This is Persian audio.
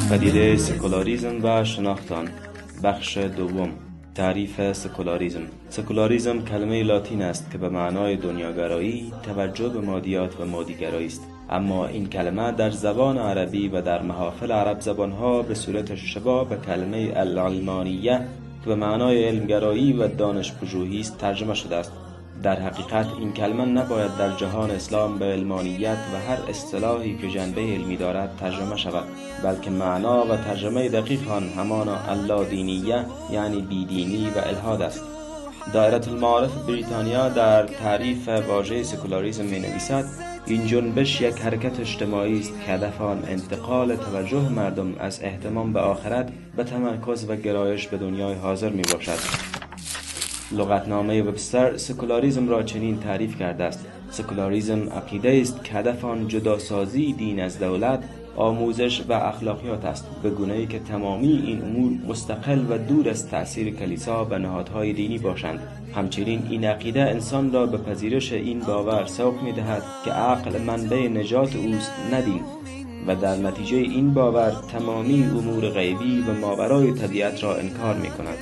پدیده سکولاریسم و شناخت آن. بخش دوم. تعریف سکولاریسم. سکولاریسم کلمه لاتین است که به معنای دنیاگرایی، توجه به مادیات و مادیگرایی است. اما این کلمه در زبان عربی و در محافل عرب زبانها به صورت شباه به کلمه العلمانیه که به معنای علمگرایی و دانش پژوهی است ترجمه شده است. در حقیقت این کلمه نباید در جهان اسلام به علمانیت و هر اصطلاحی که جنبه علمی دارد ترجمه شود، بلکه معنا و ترجمه دقیق آن همان اللادینیه یعنی بیدینی و الحاد است. دایره المعارف بریتانیا در تعریف واژه سکولاریسم می نویسد: این جنبش یک حرکت اجتماعی است که هدف آن انتقال توجه مردم از اهتمام به آخرت به تمرکز و گرایش به دنیای حاضر می باشد. لغتنامه وبستر سکولاریسم را چنین تعریف کرده است: سکولاریسم عقیده است که هدف آن جداسازی دین از دولت، آموزش و اخلاقیات است، به گونه‌ای که تمامی این امور مستقل و دور از تأثیر کلیسا و نهادهای دینی باشند. همچنین این عقیده انسان را به پذیرش این باور سوق می‌دهد که عقل منبع نجات اوست نه دین، و در نتیجه این باور تمامی امور غیبی و ماورای طبیعت را انکار می‌کند.